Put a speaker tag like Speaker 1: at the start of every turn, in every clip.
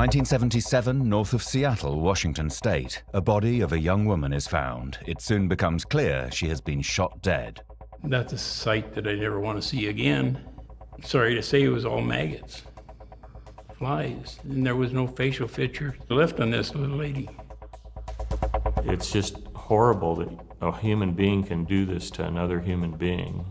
Speaker 1: 1977, north of Seattle, Washington State, a body of a young woman is found. It soon becomes clear she has been shot dead.
Speaker 2: That's a sight that I never want to see again. Sorry to say, it was all maggots, flies, and there was no facial feature left on this little lady.
Speaker 3: It's just horrible that a human being can do this to another human being.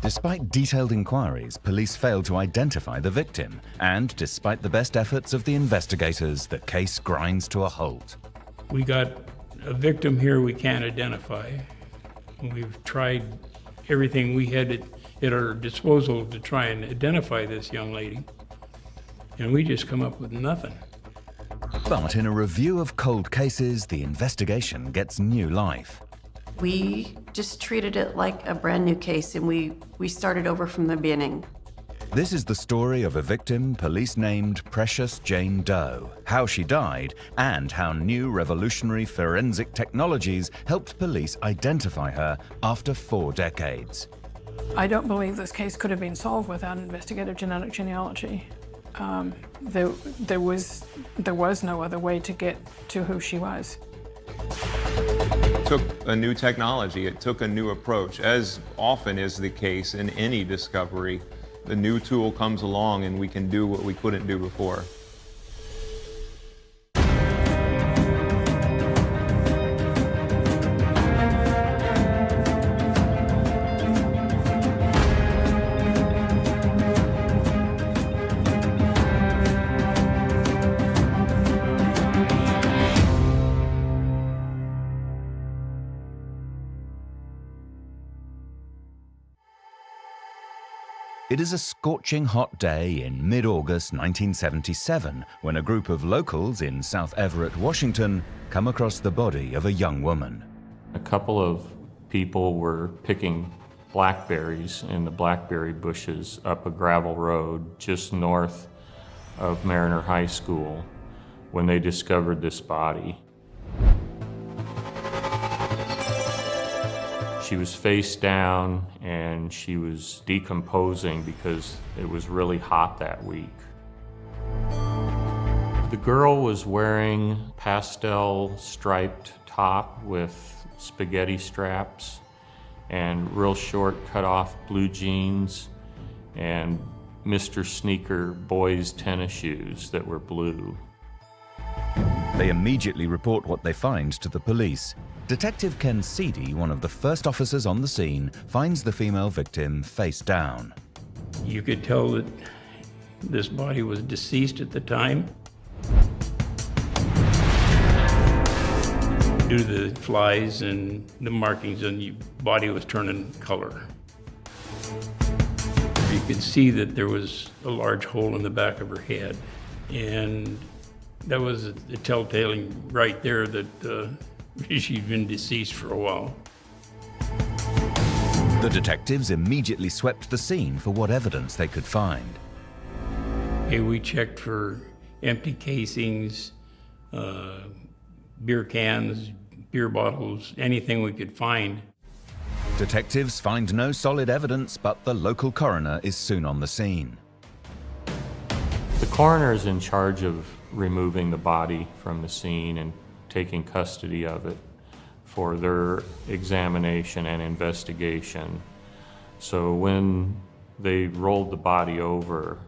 Speaker 1: Despite detailed inquiries, police failed to identify the victim, and despite the best efforts of the investigators, the case grinds to a halt.
Speaker 2: We got a victim here we can't identify. We've tried everything we had at our disposal to try and identify this young lady, and we just come up with nothing.
Speaker 1: But in a review of cold cases, the investigation gets new life.
Speaker 4: We just treated it like a brand new case, and we started over from the beginning.
Speaker 1: This is the story of a victim police named Precious Jane Doe, how she died, and how new revolutionary forensic technologies helped police identify her after 4 decades.
Speaker 5: I don't believe this case could have been solved without investigative genetic genealogy. There was no other way to get to who she was.
Speaker 6: It took a new technology, it took a new approach. As often is the case in any discovery, the new tool comes along and we can do what we couldn't do before.
Speaker 1: It is a scorching hot day in mid-August 1977 when a group of locals in South Everett, Washington, come across the body of a young woman.
Speaker 3: A couple of people were picking blackberries in the blackberry bushes up a gravel road just north of Mariner High School when they discovered this body. She was face down and she was decomposing because it was really hot that week. The girl was wearing pastel striped top with spaghetti straps and real short cut off blue jeans and Mr. Sneaker boys tennis shoes that were blue.
Speaker 1: They immediately report what they find to the police. Detective Ken Seedy, one of the first officers on the scene, finds the female victim face down.
Speaker 2: You could tell that this body was deceased at the time due to the flies and the markings, and the body was turning color. You could see that there was a large hole in the back of her head, and that was a telltale right there that she'd been deceased for a while.
Speaker 1: The detectives immediately swept the scene for what evidence they could find.
Speaker 2: Hey, we checked for empty casings, beer cans, beer bottles, anything we could find.
Speaker 1: Detectives find no solid evidence, but the local coroner is soon on the scene.
Speaker 3: The coroner is in charge of removing the body from the scene and taking custody of it for their examination and investigation. So when they rolled the body over,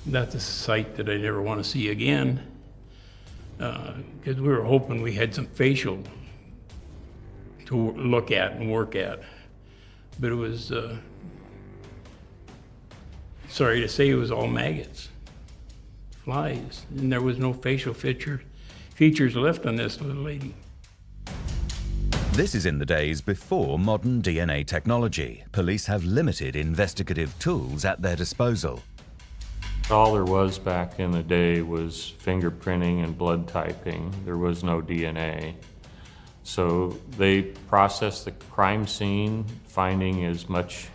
Speaker 2: That's a sight that I never want to see again, because we were hoping we had some facial to look at and work at. But it was, sorry to say, it was all maggots, flies, and there was no facial features left on this little lady.
Speaker 1: This is in the days before modern DNA technology. Police have limited investigative tools at their disposal.
Speaker 3: all there was back in the day was fingerprinting and blood typing. There was no DNA. So they processed the crime scene, finding as much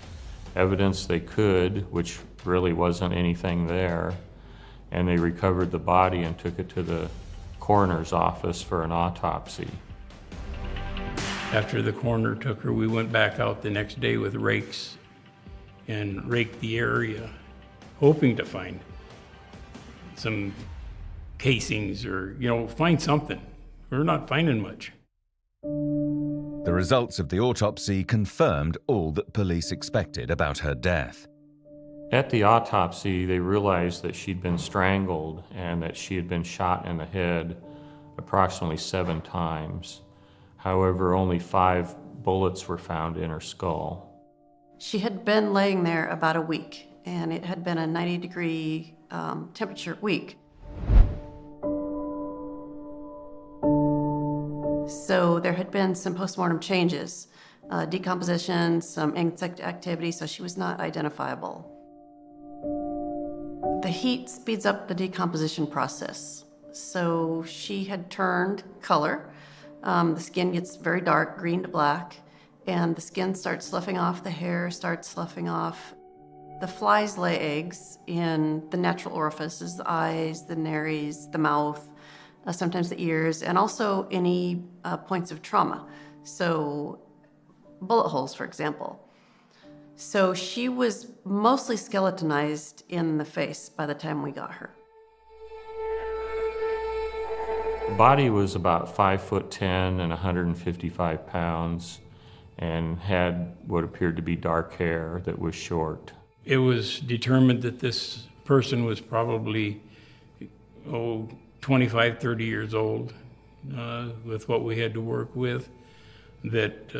Speaker 3: evidence they could, which really wasn't anything there, and they recovered the body and took it to the coroner's office for an autopsy.
Speaker 2: After the coroner took her, we went back out the next day with rakes and raked the area, hoping to find some casings or, find something. We're not finding much.
Speaker 1: The results of the autopsy confirmed all that police expected about her death.
Speaker 3: At the autopsy, they realized that she'd been strangled and that she had been shot in the head approximately 7 times. However, only 5 bullets were found in her skull.
Speaker 4: She had been laying there about a week, and it had been a 90-degree temperature week. So there had been some postmortem changes, decomposition, some insect activity, so she was not identifiable. The heat speeds up the decomposition process. So she had turned color. The skin gets very dark, green to black, and the skin starts sloughing off, the hair starts sloughing off. The flies lay eggs in the natural orifices, the eyes, the nares, the mouth, sometimes the ears, and also any points of trauma. So bullet holes, for example. So she was mostly skeletonized in the face by the time we got her.
Speaker 3: The body was about 5'10" and 155 pounds and had what appeared to be dark hair that was short.
Speaker 2: It was determined that this person was probably, 25, 30 years old, with what we had to work with, that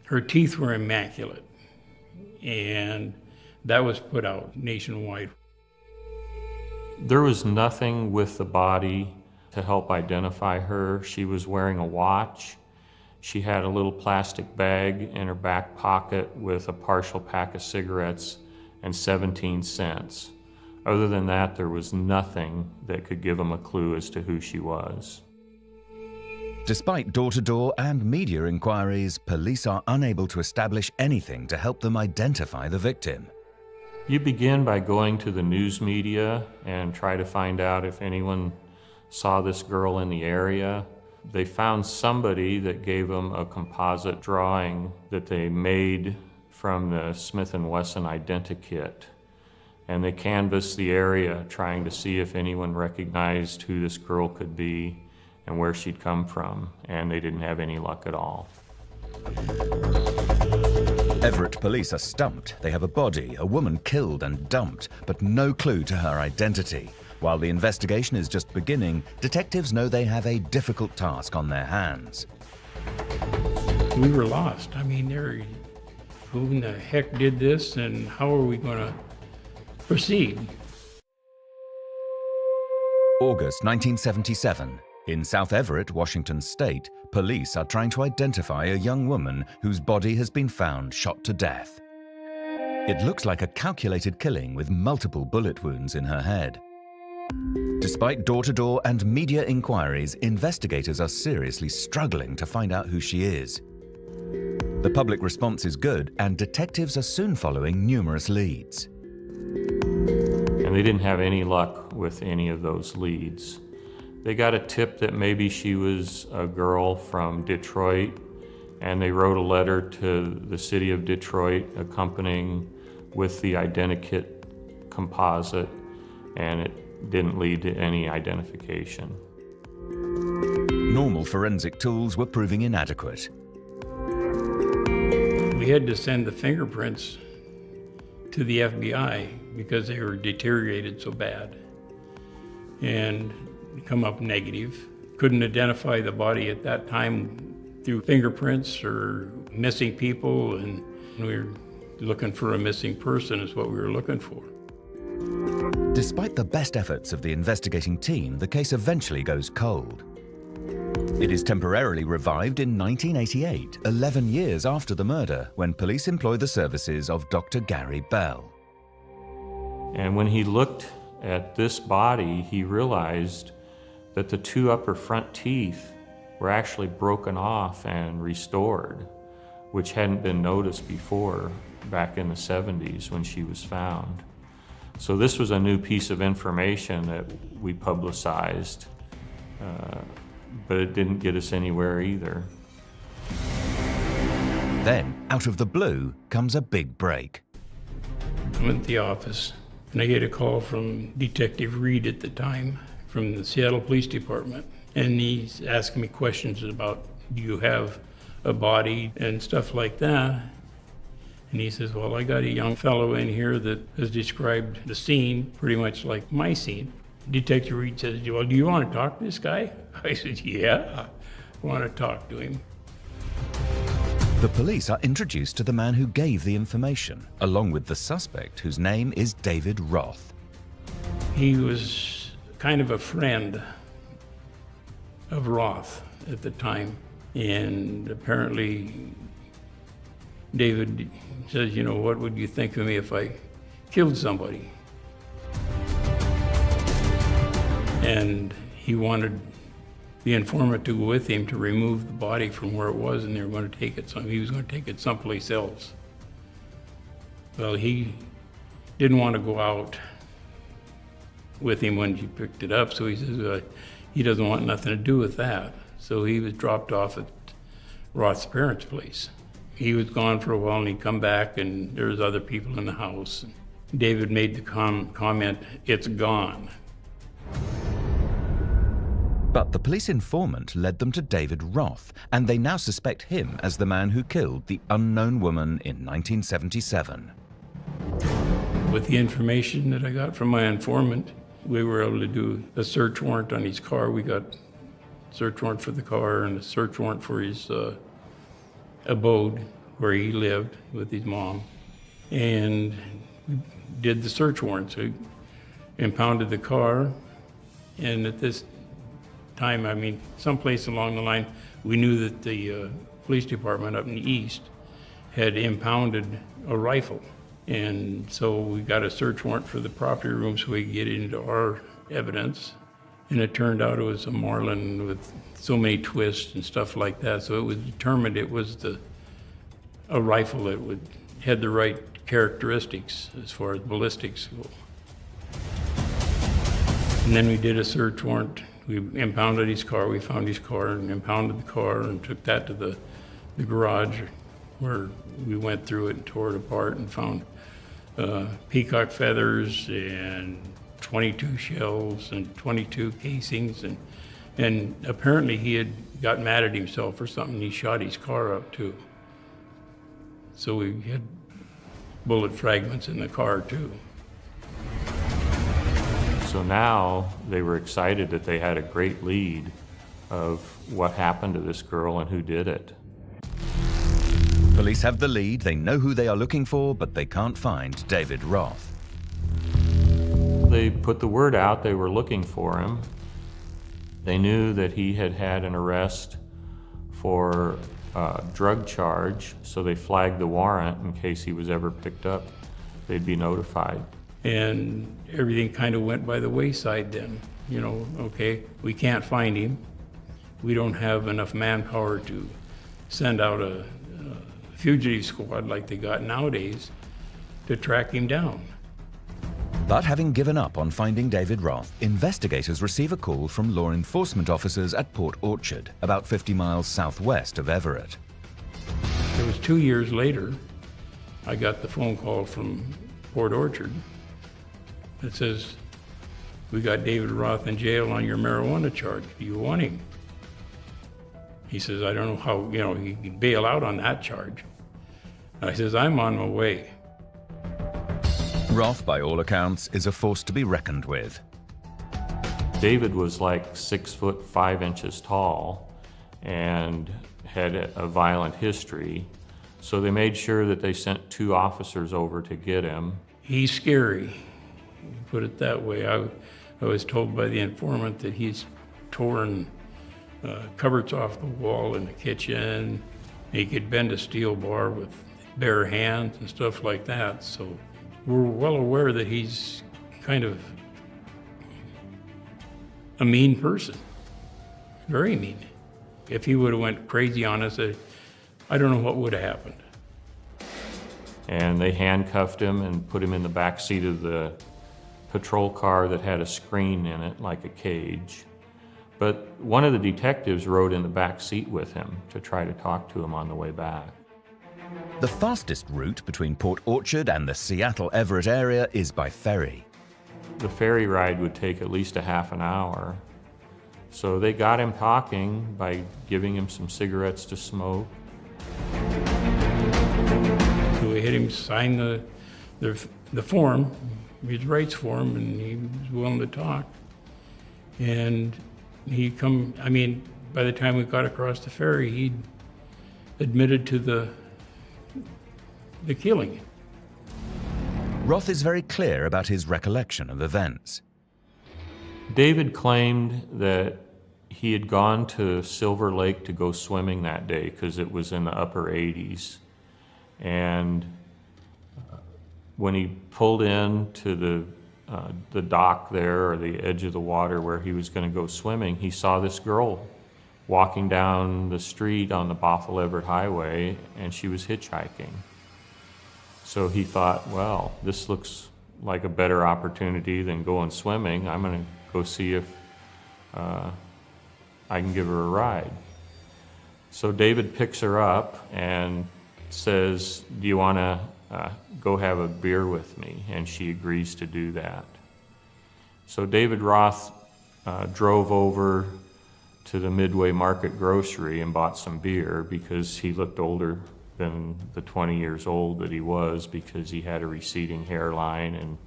Speaker 2: her teeth were immaculate, and that was put out nationwide.
Speaker 3: There was nothing with the body to help identify her. She was wearing a watch. She had a little plastic bag in her back pocket with a partial pack of cigarettes and 17 cents. Other than that, there was nothing that could give them a clue as to who she was.
Speaker 1: Despite door-to-door and media inquiries, police are unable to establish anything to help them identify the victim.
Speaker 3: You begin by going to the news media and try to find out if anyone saw this girl in the area. They found somebody that gave them a composite drawing that they made from the Smith & Wesson identikit. And they canvassed the area trying to see if anyone recognized who this girl could be and where she'd come from, and they didn't have any luck at all.
Speaker 1: Everett police are stumped. They have a body, a woman killed and dumped, but no clue to her identity. While the investigation is just beginning, detectives know they have a difficult task on their hands.
Speaker 2: We were lost. I mean, who in the heck did this, and how are we going to proceed?
Speaker 1: August 1977. In South Everett, Washington State, police are trying to identify a young woman whose body has been found shot to death. It looks like a calculated killing with multiple bullet wounds in her head. Despite door-to-door and media inquiries, investigators are seriously struggling to find out who she is. The public response is good, and detectives are soon following numerous leads.
Speaker 3: And they didn't have any luck with any of those leads. They got a tip that maybe she was a girl from Detroit, and they wrote a letter to the city of Detroit accompanying with the identikit composite, and it didn't lead to any identification.
Speaker 1: Normal forensic tools were proving inadequate.
Speaker 2: We had to send the fingerprints to the FBI because they were deteriorated so bad and come up negative. Couldn't identify the body at that time through fingerprints or missing people, and we were looking for a missing person is what we were looking for.
Speaker 1: Despite the best efforts of the investigating team, the case eventually goes cold. It is temporarily revived in 1988, 11 years after the murder, when police employ the services of Dr. Gary Bell.
Speaker 3: And when he looked at this body, he realized that the 2 upper front teeth were actually broken off and restored, which hadn't been noticed before back in the 70s when she was found. So this was a new piece of information that we publicized, but it didn't get us anywhere either.
Speaker 1: Then, out of the blue, comes a big break.
Speaker 2: I'm at the office, and I get a call from Detective Reed at the time from the Seattle Police Department. And he's asking me questions about, do you have a body and stuff like that? And he says, well, I got a young fellow in here that has described the scene pretty much like my scene. Detective Reed says, well, do you want to talk to this guy? I said, yeah, I want to talk to him.
Speaker 1: The police are introduced to the man who gave the information, along with the suspect, whose name is David Roth.
Speaker 2: He was kind of a friend of Roth at the time, and apparently David says, you know, what would you think of me if I killed somebody? And he wanted the informant to go with him to remove the body from where it was, and they were going to take it he was going to take it someplace else. Well, he didn't want to go out with him when he picked it up, so he says he doesn't want nothing to do with that. So he was dropped off at Roth's parents' place. He was gone for a while, and he'd come back, and there was other people in the house. David made the comment, "It's gone."
Speaker 1: But the police informant led them to David Roth, and they now suspect him as the man who killed the unknown woman in 1977.
Speaker 2: With the information that I got from my informant, we were able to do a search warrant on his car. We got a search warrant for the car and a search warrant for his abode where he lived with his mom. And we did the search warrant. So we impounded the car, and at this time, I mean, someplace along the line, we knew that the police department up in the east had impounded a rifle. And so we got a search warrant for the property room so we could get into our evidence. And it turned out it was a Marlin with so many twists and stuff like that. So it was determined it was a rifle that had the right characteristics as far as ballistics go. And then we did a search warrant. We impounded his car. We found his car and impounded the car and took that to the garage, where we went through it and tore it apart and found peacock feathers and 22 shells and 22 casings. And apparently he had got mad at himself or something. He shot his car up too. So we had bullet fragments in the car too.
Speaker 3: So now they were excited that they had a great lead of what happened to this girl and who did it.
Speaker 1: Police have the lead, they know who they are looking for, but they can't find David Roth.
Speaker 3: They put the word out they were looking for him. They knew that he had had an arrest for a drug charge, so they flagged the warrant in case he was ever picked up. They'd be notified.
Speaker 2: And everything kind of went by the wayside then. You know, okay, we can't find him. We don't have enough manpower to send out a fugitive squad like they got nowadays to track him down.
Speaker 1: But having given up on finding David Roth, investigators receive a call from law enforcement officers at Port Orchard, about 50 miles southwest of Everett.
Speaker 2: It was 2 years later, I got the phone call from Port Orchard. It says, we got David Roth in jail on your marijuana charge. Do you want him? He says, I don't know how, you know, he can bail out on that charge. I says, I'm on my way.
Speaker 1: Roth, by all accounts, is a force to be reckoned with.
Speaker 3: David was like 6'5" tall and had a violent history. So they made sure that they sent 2 officers over to get him.
Speaker 2: He's scary, put it that way. I was told by the informant that he's torn cupboards off the wall in the kitchen. He could bend a steel bar with bare hands and stuff like that. So we're well aware that he's kind of a mean person, very mean. If he would have went crazy on us, I don't know what would have happened.
Speaker 3: And they handcuffed him and put him in the back seat of the patrol car that had a screen in it, like a cage. But one of the detectives rode in the back seat with him to try to talk to him on the way back.
Speaker 1: The fastest route between Port Orchard and the Seattle-Everett area is by ferry.
Speaker 3: The ferry ride would take at least a half an hour. So they got him talking by giving him some cigarettes to smoke.
Speaker 2: So we had him sign the form, his rights form, and he was willing to talk. And by the time we got across the ferry, he'd admitted to the killing.
Speaker 1: Roth is very clear about his recollection of events.
Speaker 3: David claimed that he had gone to Silver Lake to go swimming that day because it was in the upper 80s. And when he pulled in to the dock there, or the edge of the water where he was going to go swimming, he saw this girl walking down the street on the Bothell Everett Highway, and she was hitchhiking. So he thought, well, this looks like a better opportunity than going swimming. I'm going to go see if I can give her a ride. So David picks her up and says, do you want to go have a beer with me? And she agrees to do that. So David Roth drove over to the Midway Market Grocery and bought some beer because he looked older than the 20 years old that he was, because he had a receding hairline and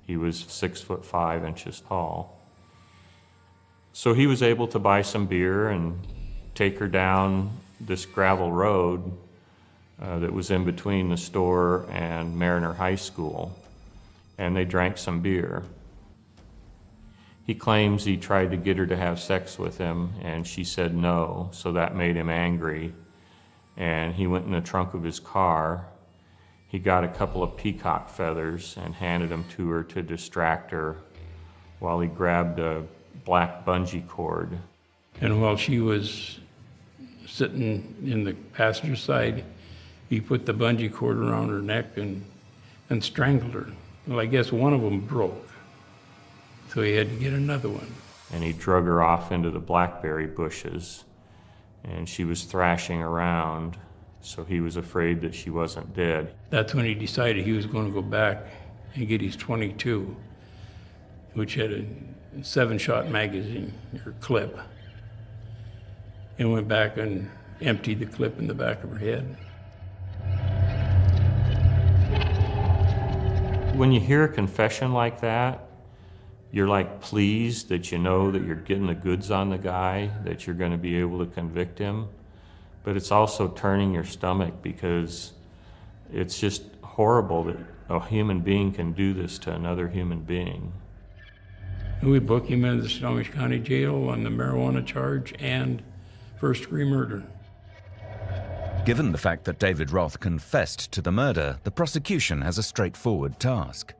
Speaker 3: he was 6'5" tall. So he was able to buy some beer and take her down this gravel road that was in between the store and Mariner High School, and they drank some beer. He claims he tried to get her to have sex with him, and she said no, so that made him angry. And he went in the trunk of his car. He got a couple of peacock feathers and handed them to her to distract her while he grabbed a black bungee cord.
Speaker 2: And while she was sitting in the passenger side, he put the bungee cord around her neck and strangled her. Well, I guess one of them broke, so he had to get another one.
Speaker 3: And he drug her off into the blackberry bushes, and she was thrashing around, so he was afraid that she wasn't dead.
Speaker 2: That's when he decided he was going to go back and get his .22, which had a 7-shot magazine, or clip, and went back and emptied the clip in the back of her head.
Speaker 3: When you hear a confession like that, you're like pleased that you know that you're getting the goods on the guy, that you're going to be able to convict him. But it's also turning your stomach, because it's just horrible that a human being can do this to another human being.
Speaker 2: And we booked him into the Snohomish County Jail on the marijuana charge and first-degree murder.
Speaker 1: Given the fact that David Roth confessed to the murder, the prosecution has a straightforward task.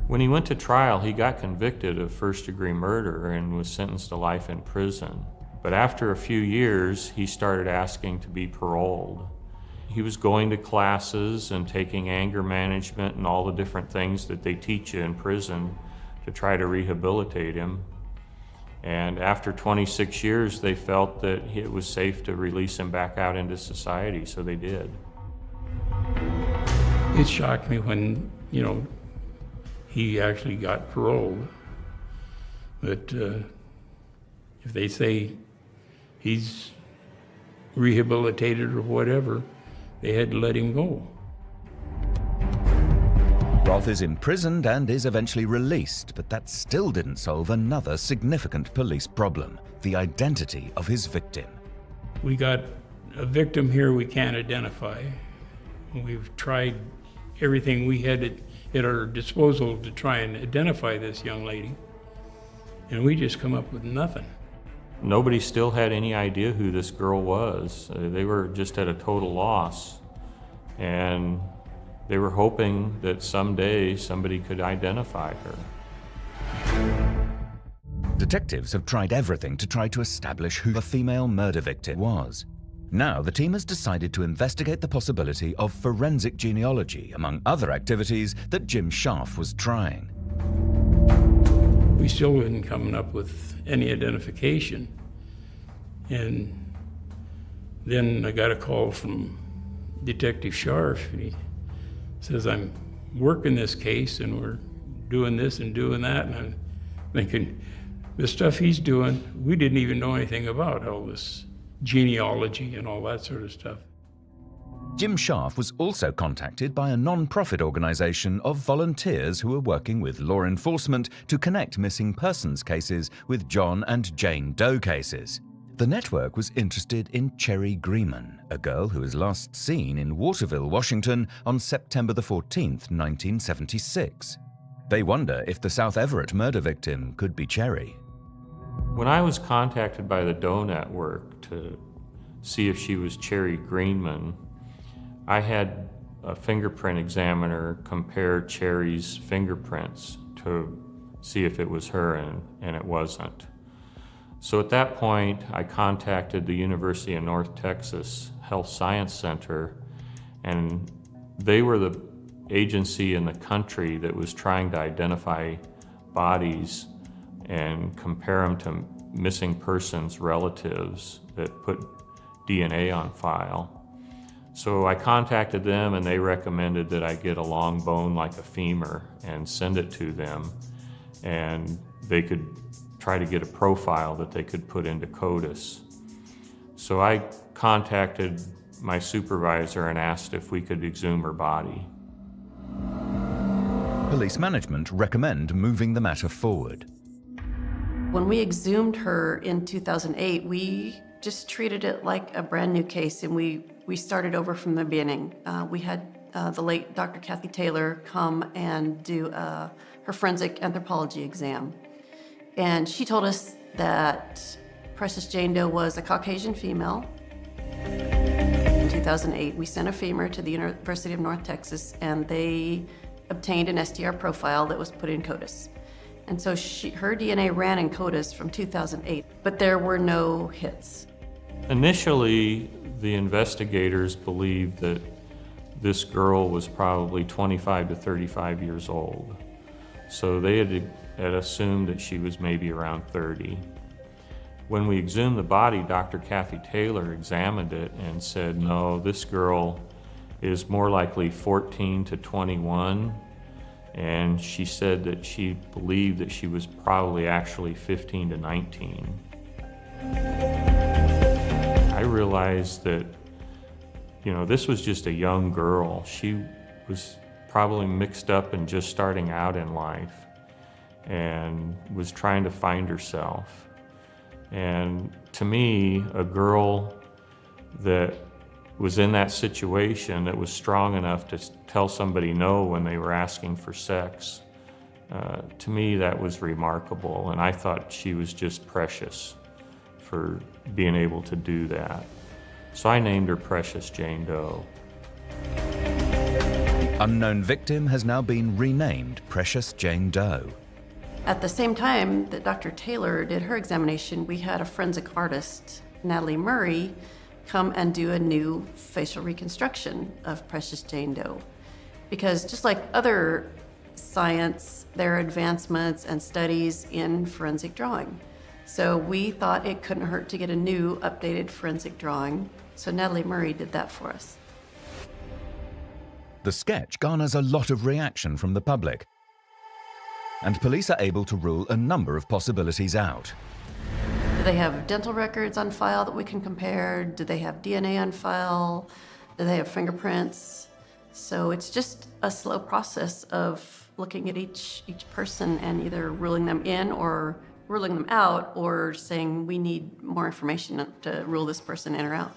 Speaker 3: When he went to trial, he got convicted of first-degree murder and was sentenced to life in prison. But after a few years, he started asking to be paroled. He was going to classes and taking anger management and all the different things that they teach you in prison to try to rehabilitate him. And after 26 years, they felt that it was safe to release him back out into society, so they did.
Speaker 2: It shocked me when, he actually got paroled. But if they say he's rehabilitated or whatever, they had to let him go.
Speaker 1: Roth is imprisoned and is eventually released, but that still didn't solve another significant police problem: the identity of his victim.
Speaker 2: We got a victim here we can't identify. We've tried everything we had at our disposal to try and identify this young lady, and we just come up with nothing.
Speaker 3: Nobody still had any idea who this girl was. They were just at a total loss, and they were hoping that someday somebody could identify her.
Speaker 1: Detectives have tried everything to try to establish who the female murder victim was. Now the team has decided to investigate the possibility of forensic genealogy, among other activities that Jim Scharf was trying.
Speaker 2: We still hadn't come up with any identification. And then I got a call from Detective Scharf, and he says, I'm working this case and we're doing this and doing that, and I'm thinking, the stuff he's doing, we didn't even know anything about, all this genealogy and all that sort of stuff.
Speaker 1: Jim Scharf was also contacted by a non-profit organization of volunteers who were working with law enforcement to connect missing persons cases with John and Jane Doe cases. The network was interested in Cherry Greenman, a girl who was last seen in Waterville, Washington on September the 14th, 1976. They wonder if the South Everett murder victim could be Cherry.
Speaker 3: When I was contacted by the Doe Network to see if she was Cherry Greenman, I had a fingerprint examiner compare Cherry's fingerprints to see if it was her, and it wasn't. So at that point, I contacted the University of North Texas Health Science Center, and they were the agency in the country that was trying to identify bodies and compare them to missing persons' relatives that put DNA on file. So I contacted them, and they recommended that I get a long bone like a femur and send it to them, and they could try to get a profile that they could put into CODIS. So I contacted my supervisor and asked if we could exhume her body.
Speaker 1: Police management recommend moving the matter forward.
Speaker 4: When we exhumed her in 2008, we just treated it like a brand new case, and we started over from the beginning. We had the late Dr. Kathy Taylor come and do her forensic anthropology exam. And she told us that Precious Jane Doe was a Caucasian female. In 2008, we sent a femur to the University of North Texas, and they obtained an STR profile that was put in CODIS. And so her DNA ran in CODIS from 2008, but there were no hits.
Speaker 3: Initially, the investigators believed that this girl was probably 25 to 35 years old. So they had assumed that she was maybe around 30. When we exhumed the body, Dr. Kathy Taylor examined it and said, no, this girl is more likely 14 to 21. And she said that she believed that she was probably actually 15 to 19. I realized that, this was just a young girl. She was probably mixed up and just starting out in life and was trying to find herself. And to me, a girl that was in that situation, that was strong enough to tell somebody no when they were asking for sex, to me that was remarkable, and I thought she was just precious for being able to do that. So I named her Precious Jane Doe.
Speaker 1: The unknown victim has now been renamed Precious Jane Doe.
Speaker 4: At the same time that Dr. Taylor did her examination, we had a forensic artist, Natalie Murray, come and do a new facial reconstruction of Precious Jane Doe. Because just like other science, there are advancements and studies in forensic drawing. So we thought it couldn't hurt to get a new updated forensic drawing. So Natalie Murray did that for us.
Speaker 1: The sketch garners a lot of reaction from the public, and police are able to rule a number of possibilities out.
Speaker 4: Do they have dental records on file that we can compare? Do they have DNA on file? Do they have fingerprints? So it's just a slow process of looking at each person and either ruling them in or ruling them out, or saying we need more information to rule this person in or out.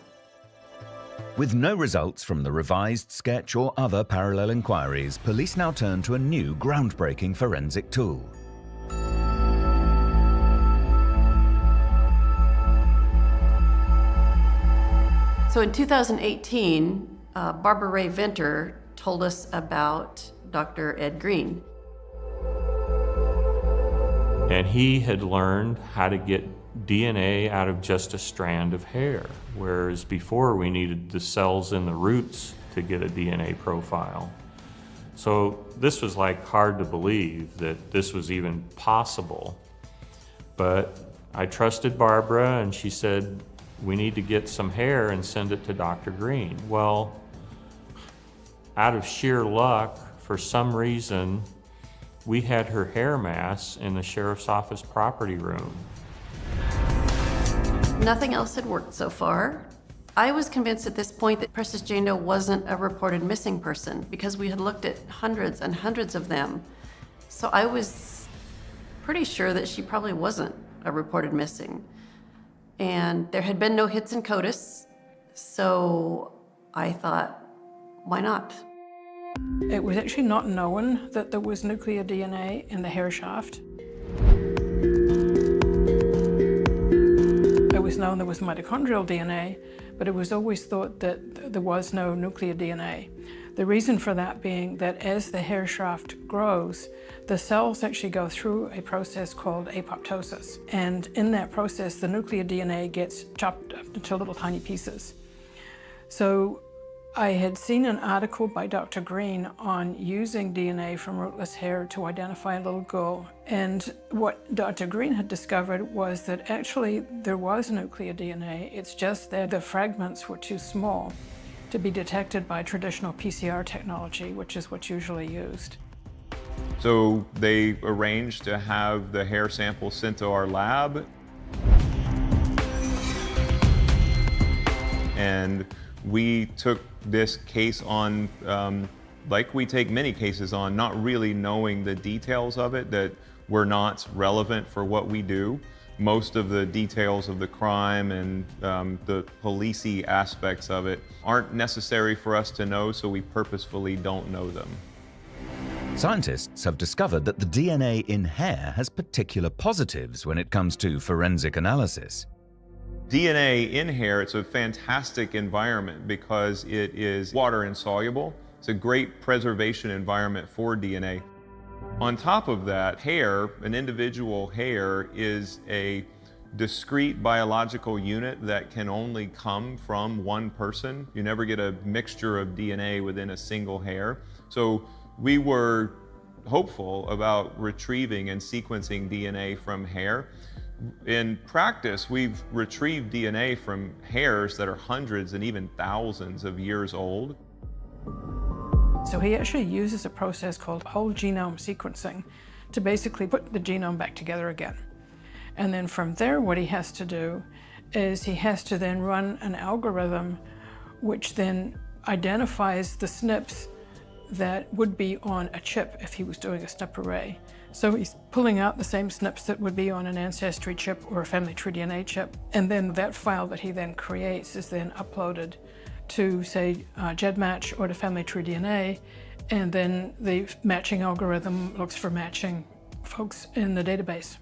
Speaker 1: With no results from the revised sketch or other parallel inquiries, police now turn to a new groundbreaking forensic tool.
Speaker 4: So in 2018, Barbara Ray Venter told us about Dr. Ed Green.
Speaker 3: And he had learned how to get DNA out of just a strand of hair, whereas before we needed the cells in the roots to get a DNA profile. So this was like hard to believe that this was even possible. But I trusted Barbara, and she said, we need to get some hair and send it to Dr. Green. Well, out of sheer luck, for some reason, We had her hair mass in the sheriff's office property room.
Speaker 4: Nothing else had worked so far. I was convinced at this point that Precious Jane Doe wasn't a reported missing person because we had looked at hundreds and hundreds of them. So I was pretty sure that she probably wasn't a reported missing. And there had been no hits in CODIS, so I thought, why not?
Speaker 5: It was actually not known that there was nuclear DNA in the hair shaft. It was known there was mitochondrial DNA, but it was always thought that there was no nuclear DNA. The reason for that being that as the hair shaft grows, the cells actually go through a process called apoptosis. And in that process, the nuclear DNA gets chopped up into little tiny pieces. So I had seen an article by Dr. Green on using DNA from rootless hair to identify a little girl. And what Dr. Green had discovered was that actually there was nuclear DNA. It's just that the fragments were too small to be detected by traditional PCR technology, which is what's usually used.
Speaker 6: So they arranged to have the hair sample sent to our lab. And we took this case on, like we take many cases on, not really knowing the details of it that were not relevant for what we do. Most of the details of the crime and the policey aspects of it aren't necessary for us to know, so we purposefully don't know them.
Speaker 1: Scientists have discovered that the DNA in hair has particular positives when it comes to forensic analysis.
Speaker 6: DNA in hair, it's a fantastic environment because it is water insoluble. It's a great preservation environment for DNA. On top of that, hair, an individual hair, is a discrete biological unit that can only come from one person. You never get a mixture of DNA within a single hair. So we were hopeful about retrieving and sequencing DNA from hair. In practice, we've retrieved DNA from hairs that are hundreds and even thousands of years old.
Speaker 5: So he actually uses a process called whole genome sequencing to basically put the genome back together again. And then from there, what he has to do is he has to then run an algorithm which then identifies the SNPs that would be on a chip if he was doing a SNP array. So he's pulling out the same SNPs that would be on an ancestry chip or a family tree DNA chip. And then that file that he then creates is then uploaded to, say, GEDmatch or to family tree DNA. And then the matching algorithm looks for matching folks in the database.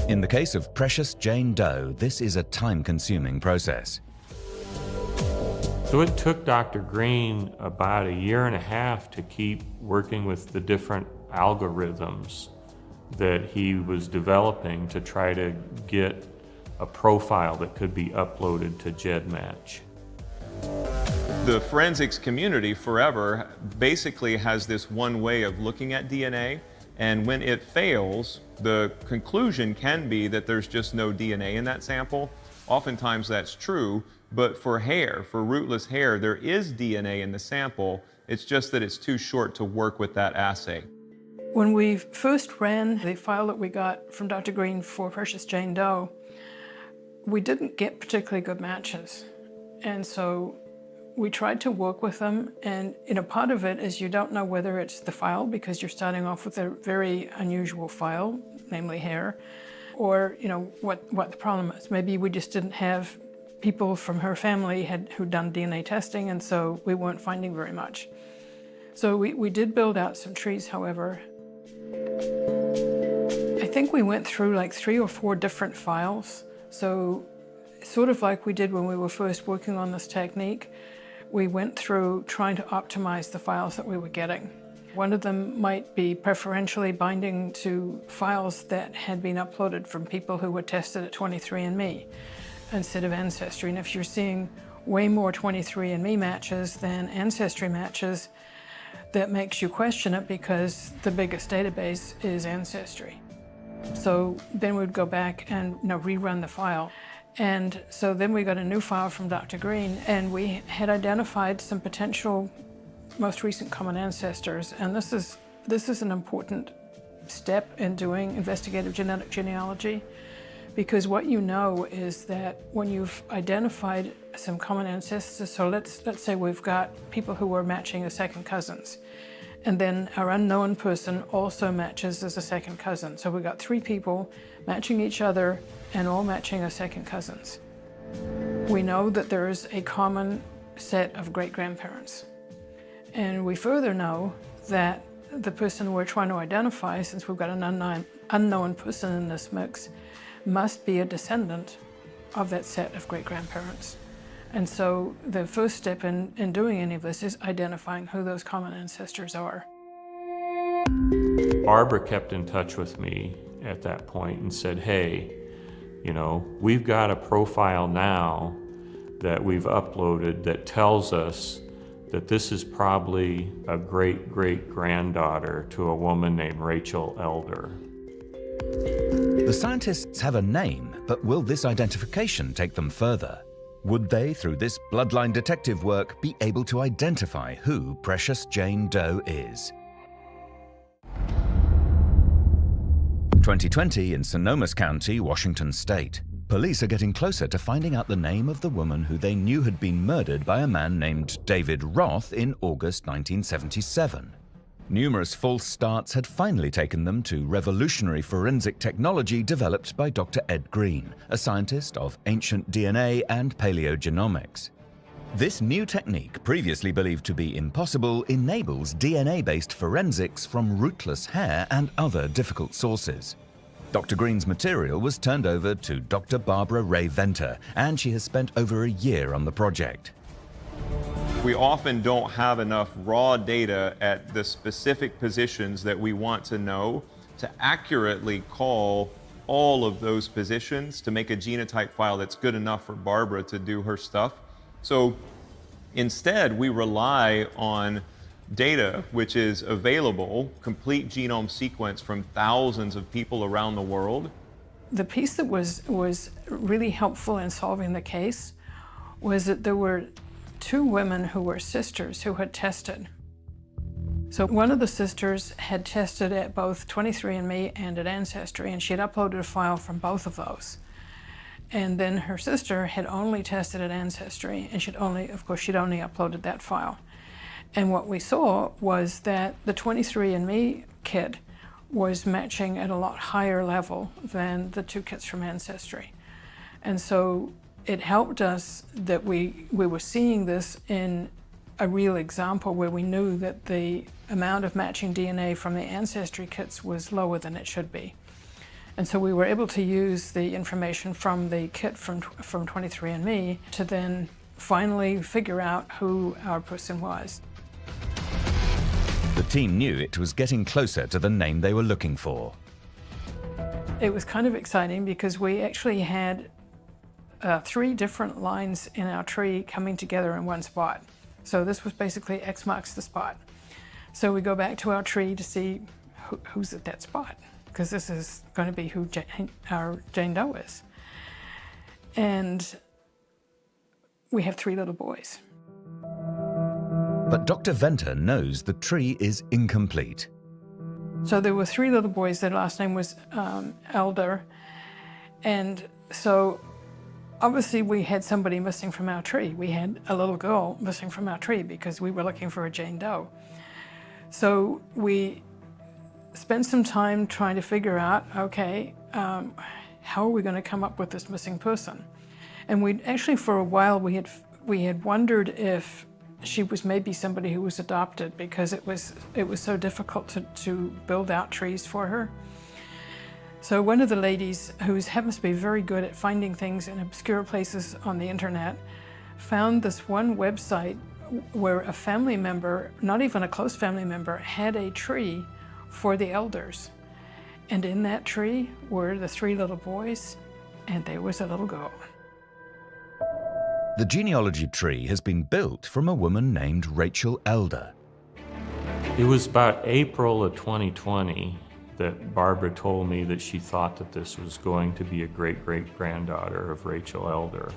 Speaker 1: In the case of Precious Jane Doe, this is a time-consuming process.
Speaker 3: So it took Dr. Green about 1.5 years to keep working with the different algorithms that he was developing to try to get a profile that could be uploaded to GEDmatch.
Speaker 6: The forensics community forever basically has this one way of looking at DNA, and when it fails, the conclusion can be that there's just no DNA in that sample. Oftentimes that's true, but for hair, for rootless hair, there is DNA in the sample. It's just that it's too short to work with that assay.
Speaker 5: When we first ran the file that we got from Dr. Green for Precious Jane Doe, we didn't get particularly good matches. And so we tried to work with them, and part of it is you don't know whether it's the file because you're starting off with a very unusual file, namely hair, or what the problem is. Maybe we just didn't have people from her family who'd done DNA testing, and so we weren't finding very much. So we did build out some trees, however. I think we went through like 3 or 4 different files. So sort of like we did when we were first working on this technique, we went through trying to optimize the files that we were getting. One of them might be preferentially binding to files that had been uploaded from people who were tested at 23andMe instead of Ancestry. And if you're seeing way more 23andMe matches than Ancestry matches, that makes you question it because the biggest database is Ancestry. So then we'd go back and rerun the file. And so then we got a new file from Dr. Green, and we had identified some potential most recent common ancestors, and this is an important step in doing investigative genetic genealogy, because what you know is that when you've identified some common ancestors, so let's say we've got people who are matching as second cousins, and then our unknown person also matches as a second cousin. So we've got 3 people matching each other and all matching as second cousins. We know that there is a common set of great-grandparents. And we further know that the person we're trying to identify, since we've got an unknown person in this mix, must be a descendant of that set of great-grandparents. And so the first step in doing any of this is identifying who those common ancestors are.
Speaker 3: Barbara kept in touch with me at that point and said, hey, you know, we've got a profile now that we've uploaded that tells us that this is probably a great-great-granddaughter to a woman named Rachel Elder.
Speaker 1: The scientists have a name, but will this identification take them further? Would they, through this bloodline detective work, be able to identify who Precious Jane Doe is? 2020 in Sonoma County, Washington State. Police are getting closer to finding out the name of the woman who they knew had been murdered by a man named David Roth in August 1977. Numerous false starts had finally taken them to revolutionary forensic technology developed by Dr. Ed Green, a scientist of ancient DNA and paleogenomics. This new technique, previously believed to be impossible, enables DNA-based forensics from rootless hair and other difficult sources. Dr. Green's material was turned over to Dr. Barbara Ray Venter, and she has spent over a year on the project.
Speaker 6: We often don't have enough raw data at the specific positions that we want to know to accurately call all of those positions to make a genotype file that's good enough for Barbara to do her stuff. So instead, we rely on data which is available, complete genome sequence from thousands of people around the world.
Speaker 5: The piece that was really helpful in solving the case was that there were 2 women who were sisters who had tested. So one of the sisters had tested at both 23andMe and at Ancestry, and she had uploaded a file from both of those. And then her sister had only tested at Ancestry, and she'd only uploaded that file. And what we saw was that the 23andMe kit was matching at a lot higher level than the 2 kits from Ancestry. And so it helped us that we were seeing this in a real example where we knew that the amount of matching DNA from the Ancestry kits was lower than it should be. And so we were able to use the information from the kit from 23andMe to then finally figure out who our person was.
Speaker 1: The team knew it was getting closer to the name they were looking for.
Speaker 5: It was kind of exciting because we actually had 3 different lines in our tree coming together in one spot. So this was basically X marks the spot. So we go back to our tree to see who's at that spot, because this is going to be who our Jane Doe is. And we have 3 little boys.
Speaker 1: But Dr. Venter knows the tree is incomplete.
Speaker 5: So there were 3 little boys. Their last name was Elder. And so obviously we had somebody missing from our tree. We had a little girl missing from our tree because we were looking for a Jane Doe. So we spent some time trying to figure out, okay, how are we going to come up with this missing person? And we actually, for a while, we had wondered if she was maybe somebody who was adopted, because it was so difficult to build out trees for her. So one of the ladies, who happens to be very good at finding things in obscure places on the internet, found this one website where a family member, not even a close family member, had a tree for the elders. And in that tree were the 3 little boys, and there was a little girl.
Speaker 1: The genealogy tree has been built from a woman named Rachel Elder.
Speaker 3: It was about April of 2020 that Barbara told me that she thought that this was going to be a great-great-granddaughter of Rachel Elder.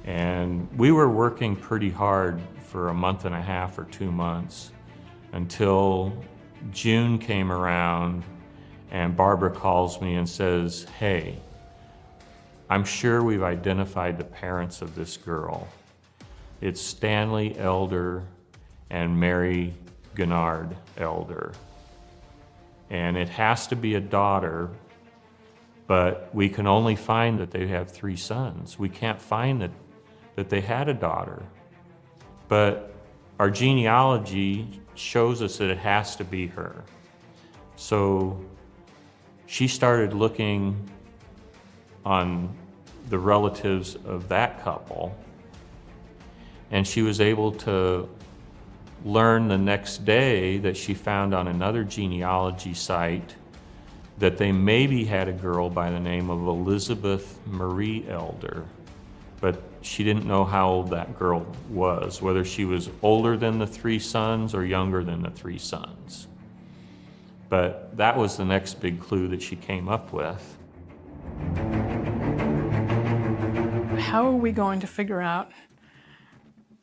Speaker 3: And we were working pretty hard for a month and a half or 2 months until June came around and Barbara calls me and says, "Hey, I'm sure we've identified the parents of this girl. It's Stanley Elder and Mary Gennard Elder. And it has to be a daughter, but we can only find that they have 3 sons. We can't find that they had a daughter. But our genealogy shows us that it has to be her." So she started looking on the relatives of that couple, and she was able to learn the next day that she found on another genealogy site that they maybe had a girl by the name of Elizabeth Marie Elder, but she didn't know how old that girl was, whether she was older than the 3 sons or younger than the 3 sons. But that was the next big clue that she came up with.
Speaker 5: How are we going to figure out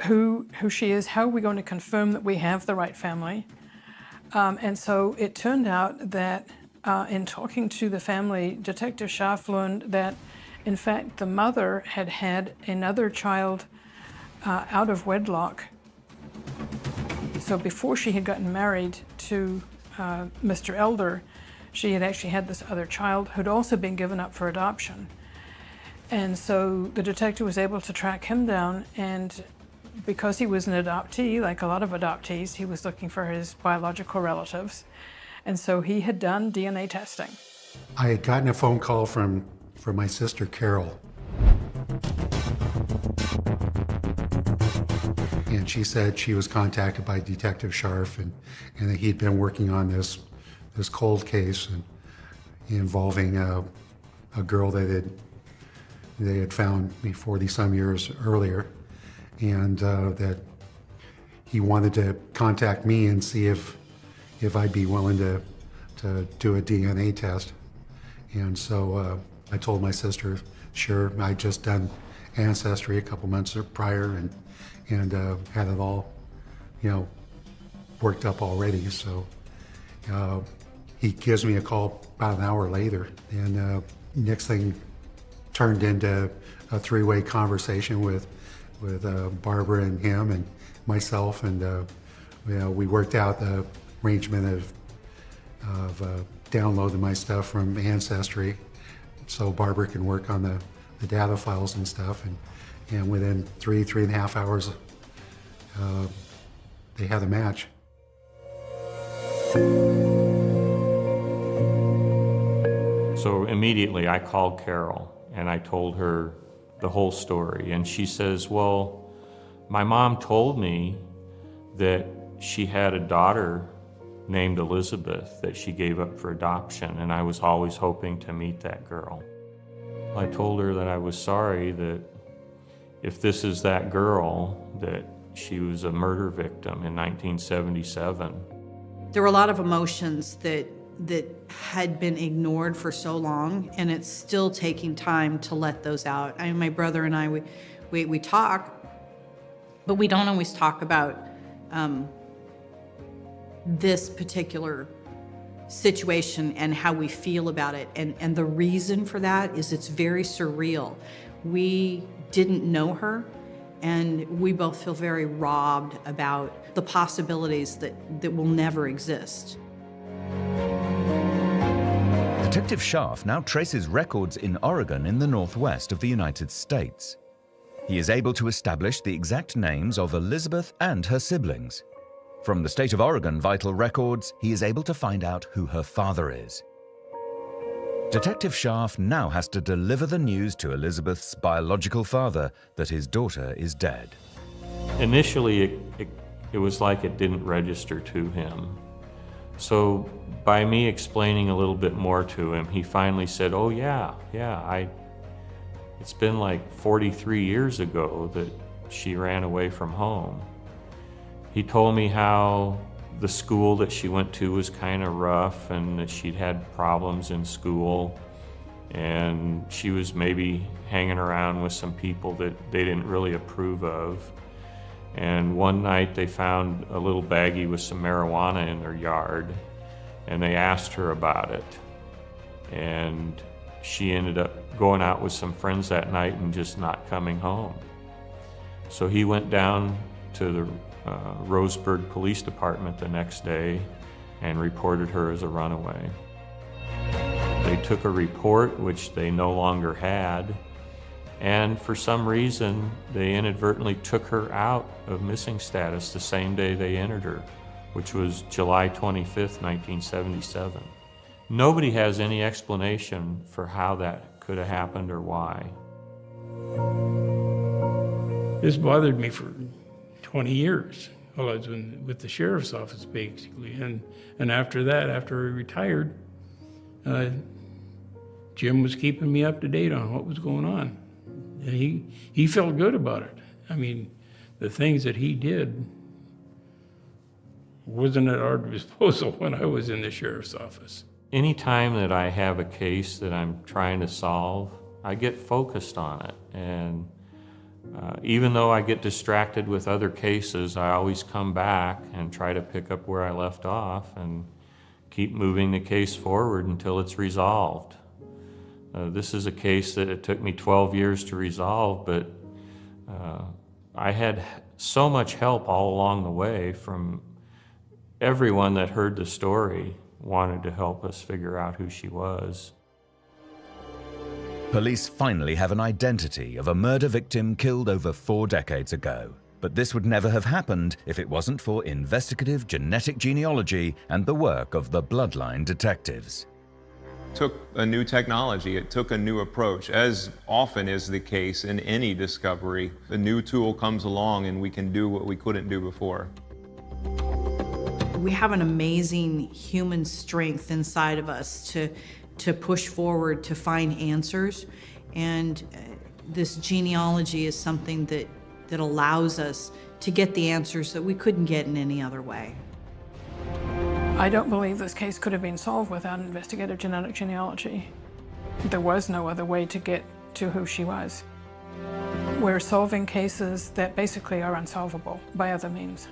Speaker 5: who she is? How are we going to confirm that we have the right family? And so it turned out that in talking to the family, Detective Scharf learned that, in fact, the mother had had another child out of wedlock. So before she had gotten married to Mr. Elder, she had actually had this other child who'd also been given up for adoption. And so the detective was able to track him down, and because he was an adoptee, like a lot of adoptees, he was looking for his biological relatives. And so he had done DNA testing.
Speaker 7: I had gotten a phone call from my sister, Carol. And she said she was contacted by Detective Scharf and that he'd been working on this cold case and involving a girl that they had found 40-some years earlier, and that he wanted to contact me and see if I'd be willing to do a DNA test. And so I told my sister, sure. I'd just done Ancestry a couple months prior and had it all, worked up already. So he gives me a call about an hour later, and next thing turned into a 3-way conversation with Barbara and him and myself, and we worked out the arrangement of downloading my stuff from Ancestry so Barbara can work on the data files and stuff, and within 3.5 hours they had a match.
Speaker 3: So immediately I called Carol and I told her the whole story, and she says, "Well, my mom told me that she had a daughter named Elizabeth that she gave up for adoption, and I was always hoping to meet that girl." I told her that I was sorry that if this is that girl, that she was a murder victim in 1977.
Speaker 8: There were a lot of emotions that had been ignored for so long, and it's still taking time to let those out. I mean, my brother and I, we talk, but we don't always talk about this particular situation and how we feel about it. And the reason for that is it's very surreal. We didn't know her, and we both feel very robbed about the possibilities that will never exist.
Speaker 1: Detective Scharf now traces records in Oregon in the northwest of the United States. He is able to establish the exact names of Elizabeth and her siblings. From the state of Oregon vital records, he is able to find out who her father is. Detective Scharf now has to deliver the news to Elizabeth's biological father that his daughter is dead.
Speaker 3: Initially, it was like it didn't register to him. So by me explaining a little bit more to him, he finally said, "Oh yeah, it's been like 43 years ago that she ran away from home." He told me how the school that she went to was kind of rough and that she'd had problems in school. and she was maybe hanging around with some people that they didn't really approve of. And one night they found a little baggie with some marijuana in their yard, and they asked her about it. And she ended up going out with some friends that night and just not coming home. So he went down to the Roseburg Police Department the next day and reported her as a runaway. They took a report, which they no longer had, and for some reason, they inadvertently took her out of missing status the same day they entered her, which was July 25th, 1977. Nobody has any explanation for how that could have happened or why.
Speaker 2: This bothered me for 20 years while I was with the sheriff's office, basically. And after that, after I retired, Jim was keeping me up to date on what was going on. And he felt good about it. I mean, the things that he did wasn't at our disposal when I was in the sheriff's office.
Speaker 3: Anytime that I have a case that I'm trying to solve, I get focused on it. And even though I get distracted with other cases, I always come back and try to pick up where I left off and keep moving the case forward until it's resolved. This is a case that it took me 12 years to resolve, but I had so much help all along the way from everyone that heard the story wanted to help us figure out who she was.
Speaker 1: Police finally have an identity of a murder victim killed over 4 decades ago. But this would never have happened if it wasn't for investigative genetic genealogy and the work of the Bloodline Detectives.
Speaker 6: It took a new technology, it took a new approach. As often is the case in any discovery, a new tool comes along and we can do what we couldn't do before.
Speaker 8: We have an amazing human strength inside of us to push forward, to find answers. And this genealogy is something that allows us to get the answers that we couldn't get in any other way.
Speaker 5: I don't believe this case could have been solved without investigative genetic genealogy. There was no other way to get to who she was. We're solving cases that basically are unsolvable by other means.